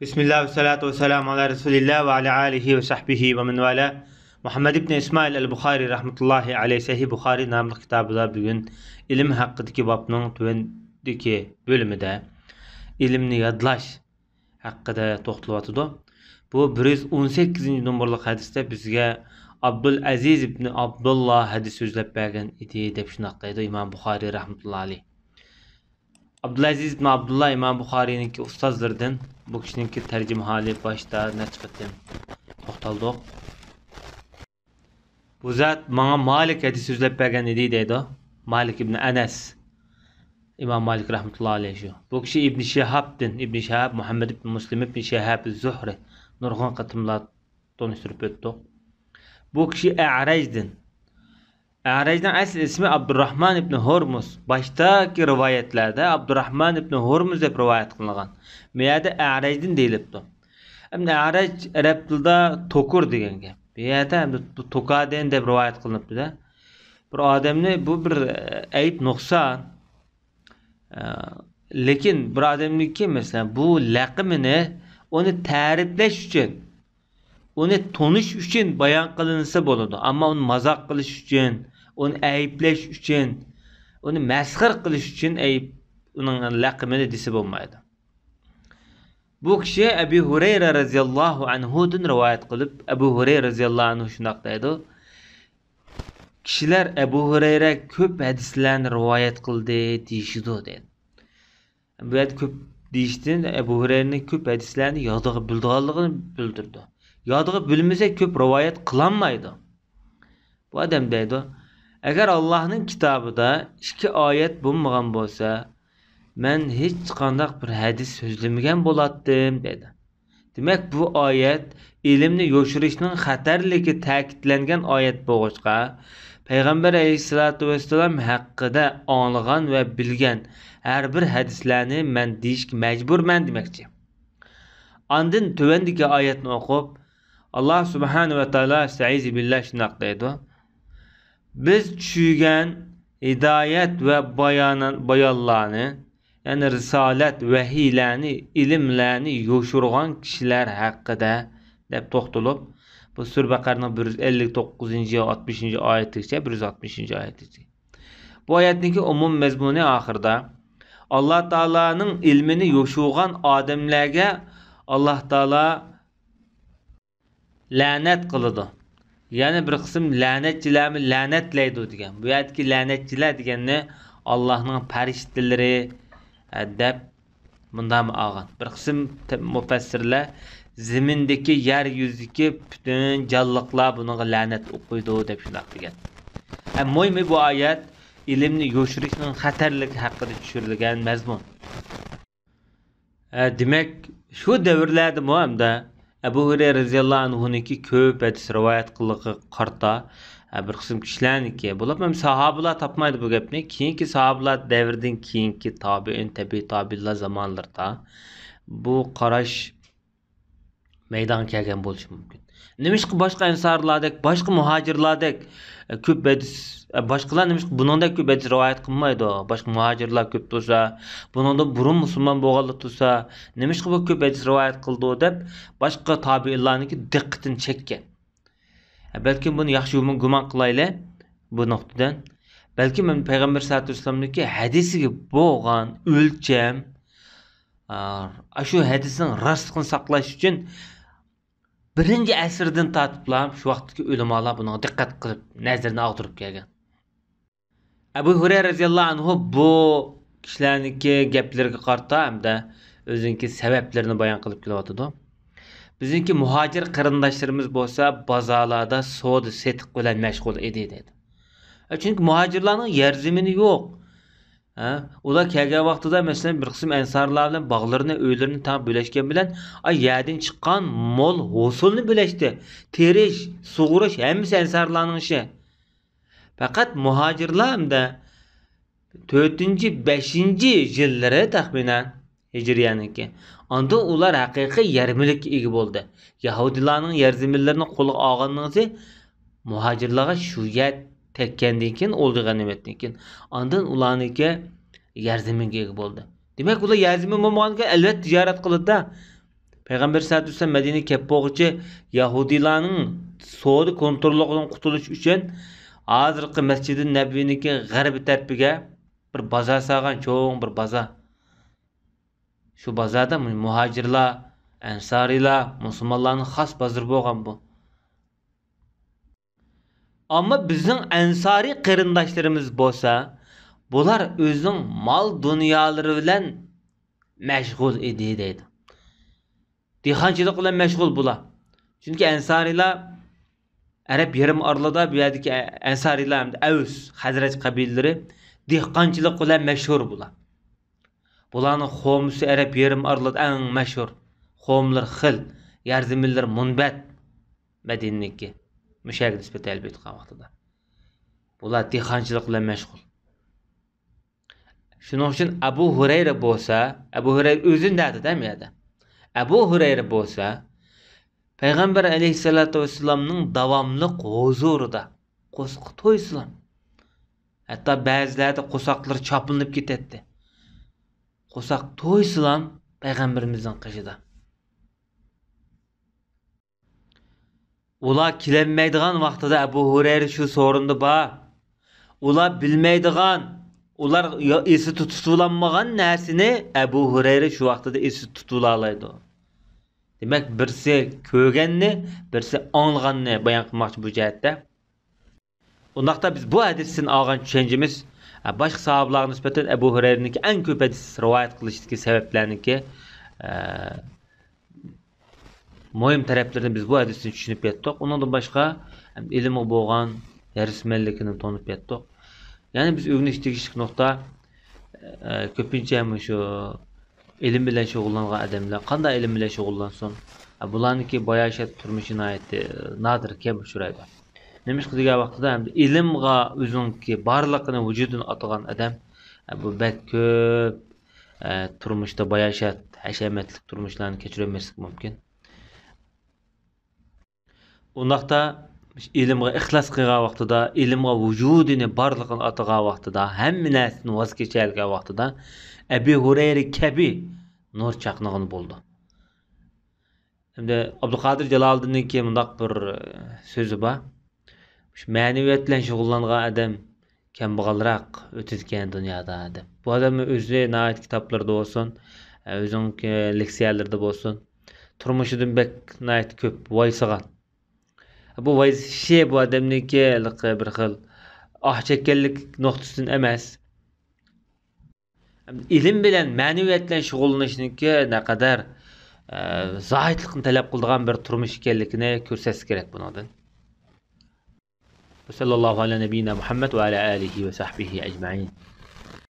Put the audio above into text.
Bismillah ve salatu ve selamu ala Resulillah ve ala alihi ve sahbihi ve men vala. Muhammed ibn İsmail el-Bukhari rahmetullahi aleyhi Sahih Bukhari namlı kitabıda bugün ilim hakkındaki babının tövendeki bölümüde ilimni yadlaş hakkında toxtalatıdı. Bu 118. numaralı hadiste bizge Abdülaziz ibn Abdullah hadis sözlep bergen idi dep şunaqdaydı İmam Bukhari rahmetullahi aleyhi. Abdülaziz ibn Abdullah İmam Bukhari'ninki ustazdırdan. Bu kişininki tercüme hali başta ne çıkıttın toxtaldık. Bu zat bana Malik hadis sözlep bergen idi deydi. Malik ibn Enes. İmam Malik rahmetullahi aleyhi. Bu kişi İbn Şihab'dın. İbn Şihab Muhammed ibn Muslim ibn Şihab Zuhri. Nurgun katımla tanıştırıp ettik. Bu kişi E'raj'dın. E'raj'dan asıl ismi Abdurrahman ibn Hurmuz. Baştaki rivayetlerde Abdurrahman ibn Hurmuz hep rivayet kılıngan. Meyada E'raj'dın deyilipti. Hem de E'raj Arap tilda tokur degan gap. Meyada hem de toka degan deb rivayet kılınıptı da. Bir adamni bu bir ayıp noksan. Lekin bir adamniki mesela bu laqımını onu ta'riflash uchun, onu tonish uchun bayon qilinsa bo'ladi. Ammo uni mazaq qilish uchun, onu ayıplash uchun, onu masxir qilish uchun ayıp uning laqımını desa bo'lmaydi. Bu kishi Abu Hurayra radhiyallohu anhudan rivoyat qilib, Abu Hurayra radhiyallohu anhu shunday deydi. Kishilar Abu Hurayra ko'p hadislarni rivoyat qildi deyishdi dedi. Bu yerda ko'p deyishdan Abu Hurayraning ko'p hadislarni yodiga bildiganligini bildirdi. Yodiga bilmasa ko'p rivoyat qilinmaydi. Bu odam deydi, agar Allohning kitobida ikki oyat bo'lmagan bo'lsa, men hech qanday bir hadis so'zlamagan bo'lardim dedi. Demak, bu oyat ilmni yoshirishning xatarligi ta'kidlangan oyat bo'lg'achqa, Payg'ambar alayhisolatu vasallam haqida anglagan va bilgan her bir hadislarni men deyishga majburman demoqchi. Andin tuvandagi oyatni o'qib, Alloh subhanahu va taolo estaizu billah shunday deydi. Biz tushungan hidoyat va bayonlarni, ya'ni risolat, vahiylarni, ilmlarni yoshirgan kishilar haqida deb to'xtalib, bu Sura Baqaraning 159-60 oyatigacha 160 oyatigacha. Bu oyatning umum mazmuni oxirida Allah Taala'nın ilmini yoşuğan adamlarga Allah Taala lanet kılıdı. Yani bir kısım lanetçilerni lanetlaydı degan. Bu yerdeki lanetçiler deganni Allah'ın farishtalari deb bundan olgan. Bir kısım mufassirlar zimindeki yeryüzündeki bütün canlıklar bunga lanet o'qiydi deb shunday degan. Muhimi bu oyat ilimni yoshirishning xatarligi haqida tushirilgan mazmun. Demak, shu davrlarda hamda Abu Hurayra radhiyallohu anhu'niki ko'p hadis rivoyat qilg'i qarta bir qism kishilarniki bo'lib, ham sahobalar topmaydi bu gapni. Keyingi sahobalar davridan keyingi tabi'in, tabi'inlar zamonlarida bu qarash maydonga kelgan bo'lishi mumkin. Nimishki boshqa insonlardek, boshqa muhojirlardek ko'p hadis boshqalar nimishki buningdek ko'p hadis rivoyat qilmaydi. Boshqa muhojirlar ko'p bo'lsa, buningda burun musulmon bo'lganlar tursa, nimishki bu ko'p hadis rivoyat qildi deb boshqa tabiinlarniki diqqatini chekkan. Balki buni yaxshi gumon qilaylik bu nuqtadan. Balki men payg'ambar sollallohu alayhi vasallamniki hadisiga bo'lgan o'lcham shu hadisning rostligini saqlash uchun birinci əsrdən tatiblar şu vaqtdagi ulamolar buna diqqat qilib nazarını ağdırıb kelgan. Abu Hurayra radhiyallohu anhu bu kishilarniki gaplariga qarata hamda o'ziniki sabablarini bayon qilib kelyotdi. Bizniki muhojir qarindoshlarimiz bo'lsa, bozorlarda savdo setiq bilan mashg'ul edi dedi. Chunki muhojirlarning yer zamini yo'q. Ular kelgan vaqtida mesela bir qism ensarlar bilan bog'larini, uylarini tam bo'lashgan bilan yerdan chiqqan mol hosulni bo'lashdi. Terish, sug'urish hammasi ensarlarning ishi. Faqat muhojirlar hamda 4-5-yillari taxminan hijriyaniki. Anda ular haqiqiy yer mulkka ega bo'ldi. Yahudilarning yer zaminlarini qo'lga olgandan muhojirlarga shu yer tekkendan keyin o'ldigan nimatdan keyin ondan ularniki yer zaminga ega bo'ldi. Demak ular yer zamin bo'lmagandan albatta tijorat qiladi-da. Peygamber sallallahu aleyhi ve sellem Medine keppoğuçu Yahudilarning savdo kontrolligidan qutulish uchun hozirgi Masjid-i Nabiyninki g'arbiy tarafiga bir bozor salgan, cho'ng bir bozor. Shu bozorda muhojirlar, ansariylar, musulmonlarning xos bozori bo'lgan bu. Ama bizim ensari qarindoshlarimiz bo'lsa, bular o'zining mol dunyolari bilan mashg'ul edi deydi. Dehqonchilik bilan mashg'ul bular. Chunki ansariylar Arab yarim orlida bu yerdagi ansariylar hamda Avs, Hazraj qabilalari dehqonchilik bilan mashhur bular. Bularning qavmisi Arab yarim orlida eng mashhur. Qavmlar xil, yarzimillar munbat Madinaniki. Müşahid nispeti elbette vaqtida. Bular dehqonchilik bilan mashg'ul. Shuning uchun Abu Hurayra bo'lsa, Abu Hurayra o'zi nadida miyada. Abu Hurayra bo'lsa, Payg'ambar alayhisolatu vasallamning davomli huzurida qo'shiq to'ysilar. Hatto ba'zilarda qo'saqlar chopinib ketadi. Qo'saq to'ysilar payg'ambarimizning qishida. Ular kilenmeydiğen vaxtıda Ebu Hureyre şu sorundu ba. Ular bilmeydiğen, ular esi tutulanmağan nersini Ebu Hureyre şu vaxtıda esi tutulalaydı. Demek birisi kögenni, birisi anlığanni bayan qılmakçı bu cəhətdə. Ondaqda biz bu hadisin alğan düşüncemiz başqa sahabalara nisbeten Ebu Hureyre'ninki en köp hadis rivayet qilishidagi sebeplerninki mühim taraflarını biz bu hadisini düşünüp yettik. Ondan başka ilmi boğan, yarısmellikini tanıp yettik. Yani biz öğünüşteki nokta köpünce şu ilim bilen şoğullanan adamlar, qanday ilim bilen şoğullansın? Bularniki bayağı şey turmuşuna aitdi, nadir ki bu şurayda. Nemiş ki diğer vaxtıda ilimga özünki barlığını vücudunu atıgan adam bu bek köp turmuşda bayağı şey haşemetlik turmuşlarını keçiremeslik mümkün. Ondaqda ilimga ixlas qilgan vaqtida, ilimga vujudini barligini atagan vaqtida, hamma narsani voz kechirgan vaqtida Abu Hurayra kabi nur chaqnag'in bo'ldi. Endi Abduqodir Jaloliddinninki mundaq bir so'zi bor. Shu ma'naviyat bilan shug'ullangan odam kambag'alroq o'tadigan dunyoda deb. Bu odamning o'zi nayt kitoblarda bo'lsin, o'zining leksiyalarida bo'lsin, turmushidan bek nayt ko'p voysigan. Bu vazifə bu adamniki bir xil çekkenlik noktasının emas. İlim bilen mənəviyyatla şug'ullanishninki ne kadar zahidlikni talab qiladigan bir turmush ekanligini ko'rsatish kerak bundan. Sallallahu ala nabiyina Muhammad ve ala alihi ve sahbihi ecmaîn.